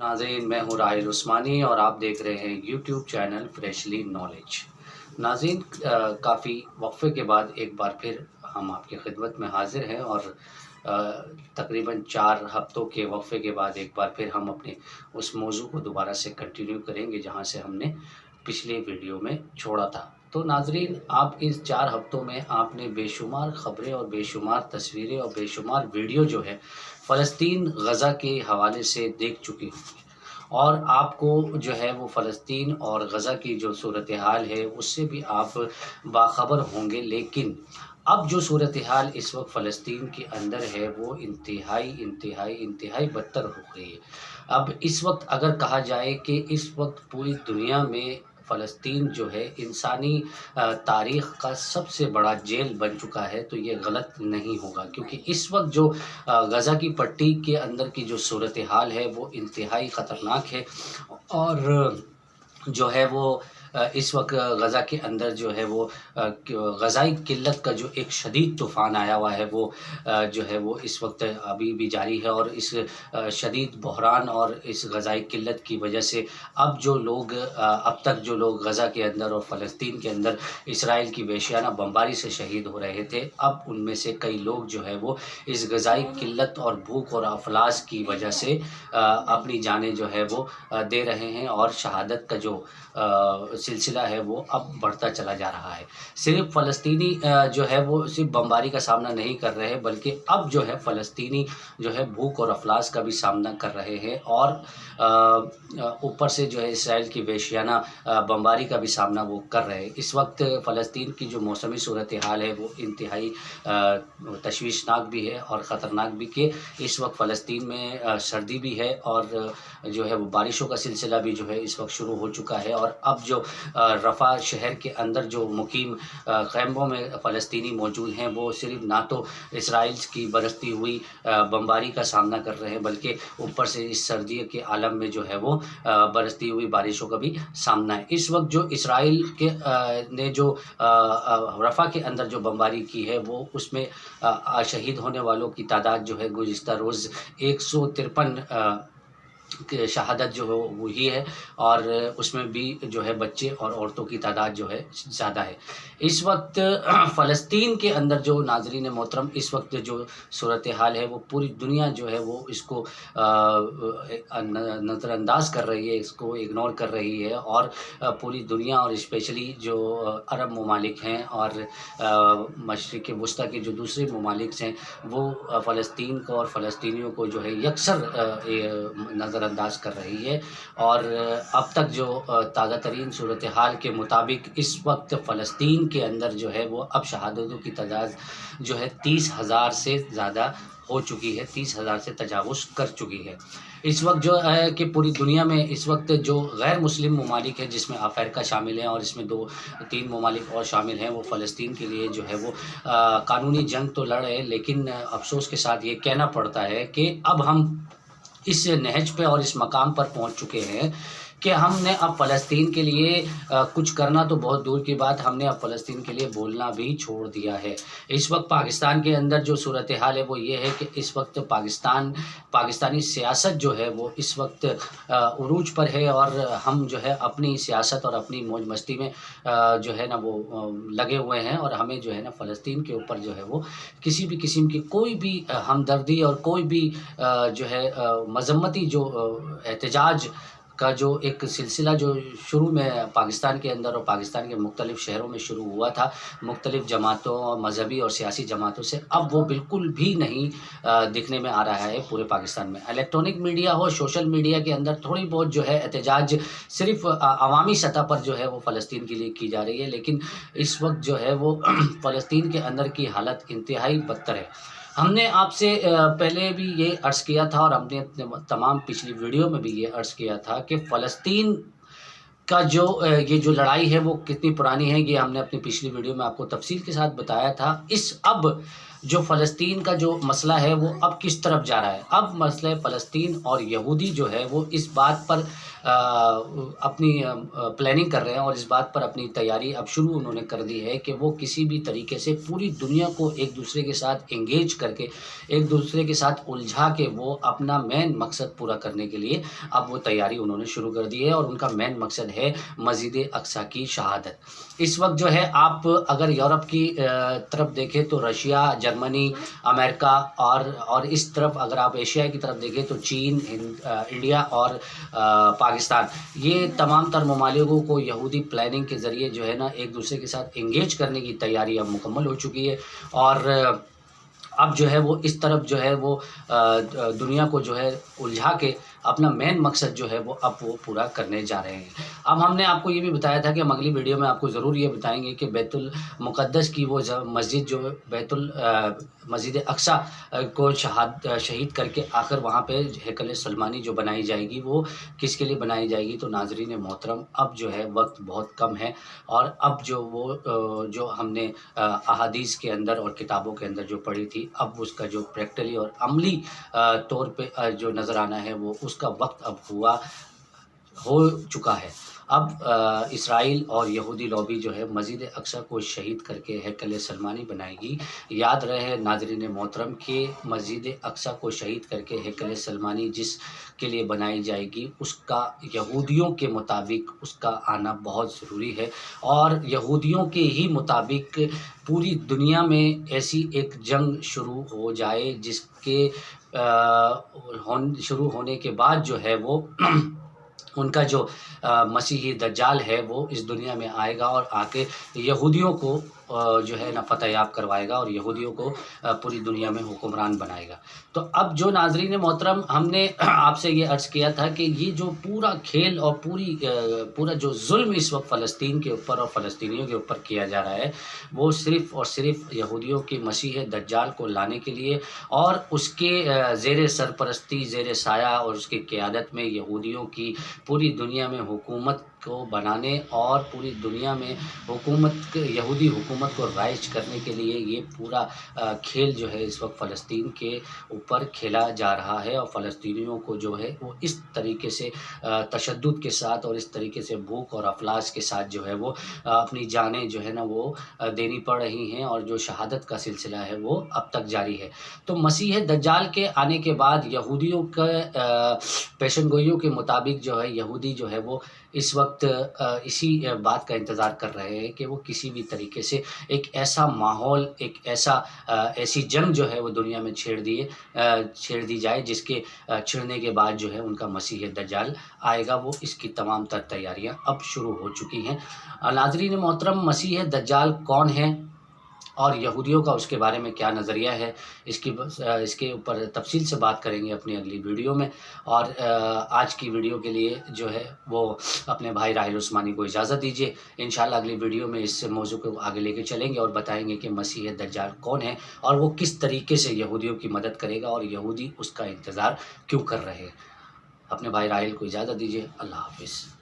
ناظرین، میں ہوں راحل عثمانی اور آپ دیکھ رہے ہیں یوٹیوب چینل فریشلی نالج۔ ناظرین، کافی وقفے کے بعد ایک بار پھر ہم آپ کی خدمت میں حاضر ہیں اور تقریباً 4 ہفتوں کے وقفے کے بعد ایک بار پھر ہم اپنے اس موضوع کو دوبارہ سے کنٹینیو کریں گے جہاں سے ہم نے پچھلے ویڈیو میں چھوڑا تھا۔ تو ناظرین، آپ اس 4 ہفتوں میں آپ نے بے شمار خبریں اور بے شمار تصویریں اور بے شمار ویڈیو جو ہے فلسطین غزہ کے حوالے سے دیکھ چکی ہوں گی، اور آپ کو جو ہے وہ فلسطین اور غزہ کی جو صورتحال ہے اس سے بھی آپ باخبر ہوں گے، لیکن اب جو صورتحال اس وقت فلسطین کے اندر ہے وہ انتہائی بدتر ہو گئی ہے۔ اب اس وقت اگر کہا جائے کہ اس وقت پوری دنیا میں فلسطین جو ہے انسانی تاریخ کا سب سے بڑا جیل بن چکا ہے تو یہ غلط نہیں ہوگا، کیونکہ اس وقت جو غزہ کی پٹی کے اندر کی جو صورتحال ہے وہ انتہائی خطرناک ہے، اور جو ہے وہ اس وقت غزہ کے اندر جو ہے وہ غذائی قلت کا جو ایک شدید طوفان آیا ہوا ہے وہ جو ہے وہ اس وقت ابھی بھی جاری ہے، اور اس شدید بحران اور اس غذائی قلت کی وجہ سے اب جو لوگ اب تک جو لوگ غزہ کے اندر اور فلسطین کے اندر اسرائیل کی وحشیانہ بمباری سے شہید ہو رہے تھے، اب ان میں سے کئی لوگ جو ہے وہ اس غذائی قلت اور بھوک اور افلاس کی وجہ سے اپنی جانیں جو ہے وہ دے رہے ہیں، اور شہادت کا جو سلسلہ ہے وہ اب بڑھتا چلا جا رہا ہے۔ صرف فلسطینی جو ہے وہ صرف بمباری کا سامنا نہیں کر رہے، بلکہ اب جو ہے فلسطینی جو ہے بھوک اور افلاس کا بھی سامنا کر رہے ہیں، اور اوپر سے جو ہے اسرائیل کی وحشیانہ بمباری کا بھی سامنا وہ کر رہے ہیں۔ اس وقت فلسطین کی جو موسمی صورتحال ہے وہ انتہائی تشویشناک بھی ہے اور خطرناک بھی، کہ اس وقت فلسطین میں سردی بھی ہے، اور جو ہے وہ بارشوں کا سلسلہ بھی جو ہے اس وقت شروع ہو چکا ہے، اور اب جو رفح شہر کے اندر جو مقیم خیموں میں فلسطینی موجود ہیں وہ صرف نہ تو اسرائیل کی برستی ہوئی بمباری کا سامنا کر رہے ہیں، بلکہ اوپر سے اس سردی کے عالم میں جو ہے وہ برستی ہوئی بارشوں کا بھی سامنا ہے۔ اس وقت جو اسرائیل کے نے جو رفح کے اندر جو بمباری کی ہے وہ اس میں شہید ہونے والوں کی تعداد جو ہے گزشتہ روز 153 شہادت جو ہے وہی ہے، اور اس میں بھی جو ہے بچے اور عورتوں کی تعداد جو ہے زیادہ ہے۔ اس وقت فلسطین کے اندر جو ناظرین محترم اس وقت جو صورتحال ہے وہ پوری دنیا جو ہے وہ اس کو نظر انداز کر رہی ہے، اس کو اگنور کر رہی ہے، اور پوری دنیا اور اسپیشلی جو عرب ممالک ہیں اور مشرق وسطیٰ کے جو دوسرے ممالک ہیں وہ فلسطین کو اور فلسطینیوں کو جو ہے یکسر نظر انداز کر رہی ہے، اور اب تک جو تازہ ترین صورتحال کے مطابق اس وقت فلسطین کے اندر جو ہے وہ اب شہادتوں کی تعداد جو ہے 30,000 سے زیادہ ہو چکی ہے، 30,000 سے تجاوز کر چکی ہے۔ اس وقت جو ہے کہ پوری دنیا میں اس وقت جو غیر مسلم ممالک ہیں جس میں افریقہ شامل ہیں اور اس میں 2-3 ممالک اور شامل ہیں، وہ فلسطین کے لیے جو ہے وہ قانونی جنگ تو لڑ رہے ہیں، لیکن افسوس کے ساتھ یہ کہنا پڑتا ہے کہ اب ہم اس نہج پہ اور اس مقام پر پہنچ چکے ہیں کہ ہم نے اب فلسطین کے لیے کچھ کرنا تو بہت دور کی بات، ہم نے اب فلسطین کے لیے بولنا بھی چھوڑ دیا ہے۔ اس وقت پاکستان کے اندر جو صورتحال ہے وہ یہ ہے کہ اس وقت پاکستانی سیاست جو ہے وہ اس وقت عروج پر ہے، اور ہم جو ہے اپنی سیاست اور اپنی موج مستی میں جو ہے نا وہ لگے ہوئے ہیں، اور ہمیں جو ہے نا فلسطین کے اوپر جو ہے وہ کسی بھی قسم کی کوئی بھی ہمدردی اور کوئی بھی جو ہے مذمتی جو احتجاج کا جو ایک سلسلہ جو شروع میں پاکستان کے اندر اور پاکستان کے مختلف شہروں میں شروع ہوا تھا مختلف جماعتوں اور مذہبی اور سیاسی جماعتوں سے، اب وہ بالکل بھی نہیں دکھنے میں آ رہا ہے پورے پاکستان میں۔ الیکٹرانک میڈیا ہو، سوشل میڈیا کے اندر تھوڑی بہت جو ہے احتجاج صرف عوامی سطح پر جو ہے وہ فلسطین کے لیے کی جا رہی ہے، لیکن اس وقت جو ہے وہ فلسطین کے اندر کی حالت انتہائی بدتر ہے۔ ہم نے آپ سے پہلے بھی یہ عرض کیا تھا، اور ہم نے تمام پچھلی ویڈیو میں بھی یہ عرض کیا تھا کہ فلسطین کا جو یہ جو لڑائی ہے وہ کتنی پرانی ہے، یہ ہم نے اپنی پچھلی ویڈیو میں آپ کو تفصیل کے ساتھ بتایا تھا۔ اب جو فلسطین کا جو مسئلہ ہے وہ اب کس طرف جا رہا ہے۔ اب مسئلہ فلسطین اور یہودی جو ہے وہ اس بات پر اپنی پلاننگ کر رہے ہیں، اور اس بات پر اپنی تیاری اب شروع انہوں نے کر دی ہے کہ وہ کسی بھی طریقے سے پوری دنیا کو ایک دوسرے کے ساتھ انگیج کر کے، ایک دوسرے کے ساتھ الجھا کے وہ اپنا مین مقصد پورا کرنے کے لیے اب وہ تیاری انہوں نے شروع کر دی ہے، اور ان کا مین مقصد ہے مسجد اقصیٰ کی شہادت۔ اس وقت جو ہے آپ اگر یورپ کی طرف دیکھیں تو رشیا، جرمنی، امریکہ، اور اس طرف اگر آپ ایشیا کی طرف دیکھیں تو چین، انڈیا اور پاکستان، یہ تمام تر ممالکوں کو یہودی پلاننگ کے ذریعے جو ہے نا ایک دوسرے کے ساتھ انگیج کرنے کی تیاری اب مکمل ہو چکی ہے، اور اب جو ہے وہ اس طرف جو ہے وہ دنیا کو جو ہے الجھا کے اپنا مین مقصد جو ہے وہ اب وہ پورا کرنے جا رہے ہیں۔ اب ہم نے آپ کو یہ بھی بتایا تھا کہ ہم اگلی ویڈیو میں آپ کو ضرور یہ بتائیں گے کہ بیت المقدس کی وہ مسجد جو مسجد اقصیٰ کو شہید کر کے آخر وہاں پہ ہیکل سلیمانی جو بنائی جائے گی وہ کس کے لیے بنائی جائے گی۔ تو ناظرین محترم، اب جو ہے وقت بہت کم ہے، اور اب جو ہم نے احادیث کے اندر اور کتابوں کے اندر جو پڑھی تھی، اب اس کا جو پریکٹیکلی اور عملی طور پہ جو نظر آنا ہے وہ اس کا وقت اب ہو چکا ہے۔ اب اسرائیل اور یہودی لابی جو ہے مسجد اقصیٰ کو شہید کر کے ہیکل سلیمانی بنائے گی۔ یاد رہے ناظرین محترم کہ مسجد اقصیٰ کو شہید کر کے ہیکل سلیمانی جس کے لیے بنائی جائے گی، اس کا یہودیوں کے مطابق اس کا آنا بہت ضروری ہے، اور یہودیوں کے ہی مطابق پوری دنیا میں ایسی ایک جنگ شروع ہو جائے جس کے شروع ہونے کے بعد جو ہے وہ ان کا جو مسیحی دجال ہے وہ اس دنیا میں آئے گا، اور آ کے یہودیوں کو جو ہے نا فتح یاب کروائے گا، اور یہودیوں کو پوری دنیا میں حکمران بنائے گا۔ تو اب جو ناظرین محترم، ہم نے آپ سے یہ عرض کیا تھا کہ یہ جو پورا کھیل اور پورا جو ظلم اس وقت فلسطین کے اوپر اور فلسطینیوں کے اوپر کیا جا رہا ہے، وہ صرف اور صرف یہودیوں کی مسیح دجال کو لانے کے لیے، اور اس کے زیر سرپرستی، زیر سایہ اور اس کی قیادت میں یہودیوں کی پوری دنیا میں حکومت کو بنانے اور پوری دنیا میں یہودی حکومت کو رائج کرنے کے لیے یہ پورا کھیل جو ہے اس وقت فلسطین کے اوپر کھیلا جا رہا ہے، اور فلسطینیوں کو جو ہے وہ اس طریقے سے تشدد کے ساتھ اور اس طریقے سے بھوک اور افلاس کے ساتھ جو ہے وہ اپنی جانیں جو ہے نا وہ دینی پڑ رہی ہیں، اور جو شہادت کا سلسلہ ہے وہ اب تک جاری ہے۔ تو مسیح دجال کے آنے کے بعد یہودیوں کا پیشن گوئیوں کے مطابق جو ہے یہودی جو ہے وہ اس وقت اسی بات کا انتظار کر رہے ہیں کہ وہ کسی بھی طریقے سے ایک ایسا ماحول، ایسی جنگ جو ہے وہ دنیا میں چھیڑ دی جائے جس کے چھڑنے کے بعد جو ہے ان کا مسیح دجال آئے گا۔ وہ اس کی تمام تر تیاریاں اب شروع ہو چکی ہیں۔ ناظرین محترم، مسیح دجال کون ہے اور یہودیوں کا اس کے بارے میں کیا نظریہ ہے، اس کے اوپر تفصیل سے بات کریں گے اپنی اگلی ویڈیو میں۔ اور آج کی ویڈیو کے لیے جو ہے وہ اپنے بھائی راحیل عثمانی کو اجازت دیجیے۔ انشاءاللہ اگلی ویڈیو میں اس موضوع کو آگے لے کے چلیں گے اور بتائیں گے کہ مسیح دجال کون ہے اور وہ کس طریقے سے یہودیوں کی مدد کرے گا، اور یہودی اس کا انتظار کیوں کر رہے ہیں۔ اپنے بھائی راحیل کو اجازت دیجیے۔ اللہ حافظ۔